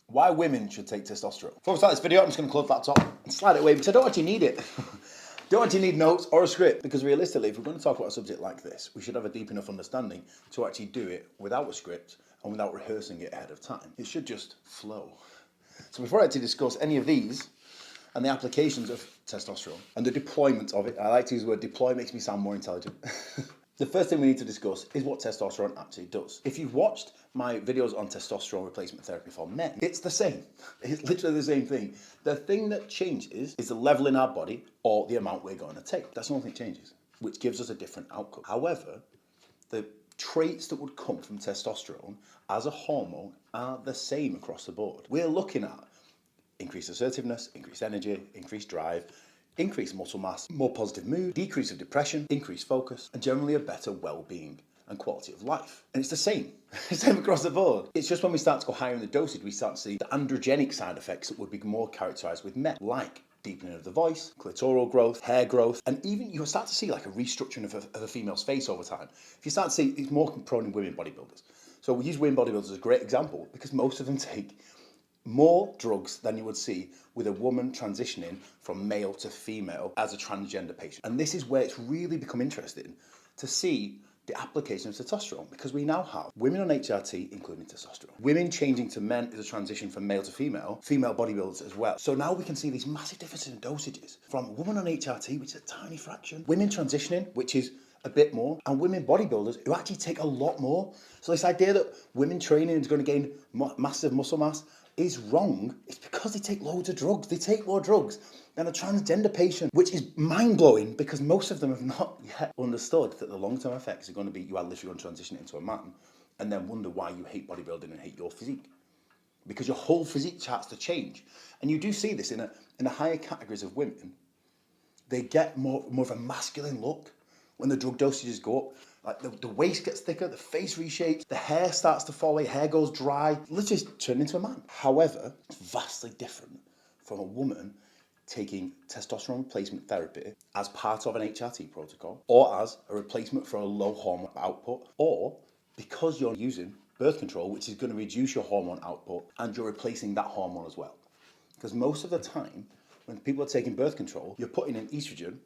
Why women should take testosterone. Before we start this video, I'm just going to close that top and slide it away because I don't actually need it. Don't actually need notes or a script, because realistically, if we're going to talk about a subject like this, we should have a deep enough understanding to actually do it without a script and without rehearsing it ahead of time. It should just flow. So before I actually discuss any of these and the applications of testosterone and the deployment of it, I like to use the word deploy, makes me sound more intelligent. The first thing we need to discuss is what testosterone actually does. If you've watched my videos on testosterone replacement therapy for men, it's the same. It's literally the same thing. The thing that changes is the level in our body or the amount we're going to take. That's the only thing that changes, which gives us a different outcome. However, the traits that would come from testosterone as a hormone are the same across the board. We're looking at increased assertiveness, increased energy, increased drive, increased muscle mass, more positive mood, decrease of depression, increased focus, and generally a better well-being and quality of life. And it's the same, same across the board. It's just when we start to go higher in the dosage, we start to see the androgenic side effects that would be more characterized with men, like deepening of the voice, clitoral growth, hair growth, and even you'll start to see like a restructuring of a female's face over time. If you start to see, it's more prone in women bodybuilders. So we use women bodybuilders as a great example because most of them take more drugs than you would see with a woman transitioning from male to female as a transgender patient. And this is where it's really become interesting to see the application of testosterone, because we now have women on HRT, including testosterone. Women changing to men is a transition from male to female bodybuilders as well. So now we can see these massive differences in dosages from a woman on HRT, which is a tiny fraction, women transitioning, which is a bit more, and women bodybuilders who actually take a lot more. So this idea that women training is going to gain massive muscle mass is wrong. It's because they take loads of drugs. They take more drugs than a transgender patient, which is mind-blowing because most of them have not yet understood that the long-term effects are going to be you are literally going to transition into a man and then wonder why you hate bodybuilding and hate your physique. Because your whole physique starts to change. And you do see this in the higher categories of women. They get more of a masculine look when the drug dosages go up. Like the waist gets thicker, the face reshapes, the hair starts to fall away, hair goes dry, literally turn into a man. However, it's vastly different from a woman taking testosterone replacement therapy as part of an HRT protocol, or as a replacement for a low hormone output, or because you're using birth control, which is going to reduce your hormone output, and you're replacing that hormone as well. Because most of the time, when people are taking birth control, you're putting in estrogen,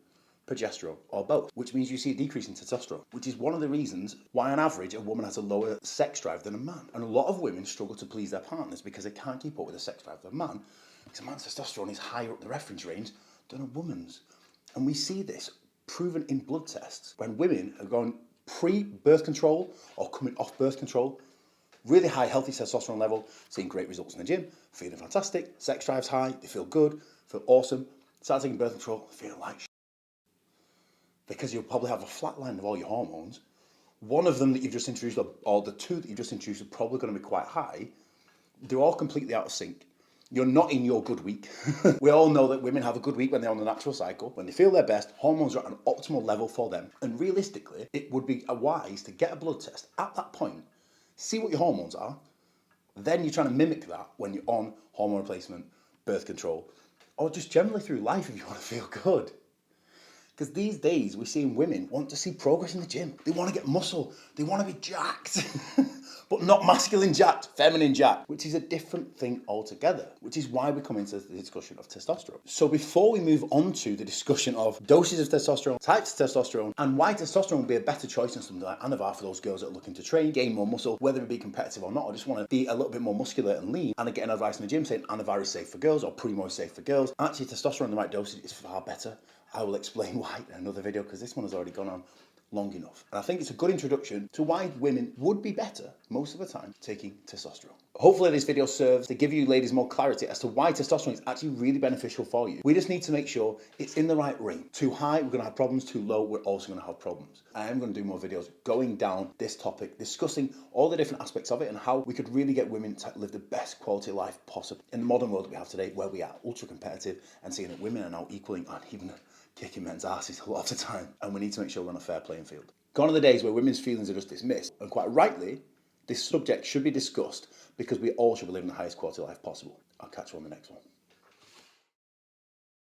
progesterone, or both, which means you see a decrease in testosterone, which is one of the reasons why on average a woman has a lower sex drive than a man. And a lot of women struggle to please their partners because they can't keep up with the sex drive of a man, because a man's testosterone is higher up the reference range than a woman's. And we see this proven in blood tests when women are going pre-birth control or coming off birth control, really high healthy testosterone level, seeing great results in the gym, feeling fantastic, sex drive's high, they feel good, feel awesome, start taking birth control, feeling like because you'll probably have a flat line of all your hormones. One of them that you've just introduced, or the two that you've just introduced, are probably going to be quite high. They're all completely out of sync. You're not in your good week. We all know that women have a good week when they're on the natural cycle. When they feel their best, hormones are at an optimal level for them. And realistically, it would be wise to get a blood test at that point, see what your hormones are, then you're trying to mimic that when you're on hormone replacement, birth control, or just generally through life if you want to feel good. Because these days we're seeing women want to see progress in the gym. They want to get muscle. They want to be jacked. But not masculine jacked, feminine jacked, which is a different thing altogether, which is why we come into the discussion of testosterone. So before we move on to the discussion of doses of testosterone, types of testosterone, and why testosterone would be a better choice than something like Anavar for those girls that are looking to train, gain more muscle, whether it be competitive or not, or just want to be a little bit more muscular and lean, and are getting advice in the gym saying Anavar is safe for girls or Primo is safe for girls. Actually, testosterone in the right dosage is far better. I will explain why in another video because this one has already gone on long enough. And I think it's a good introduction to why women would be better most of the time taking testosterone. Hopefully this video serves to give you ladies more clarity as to why testosterone is actually really beneficial for you. We just need to make sure it's in the right range. Too high, we're going to have problems. Too low, we're also going to have problems. I am going to do more videos going down this topic, discussing all the different aspects of it and how we could really get women to live the best quality of life possible in the modern world that we have today, where we are ultra competitive and seeing that women are now equaling and even kicking men's asses a lot of the time, and we need to make sure we're on a fair playing field. Gone are the days where women's feelings are just dismissed, and quite rightly, this subject should be discussed because we all should be living the highest quality of life possible. I'll catch you on the next one.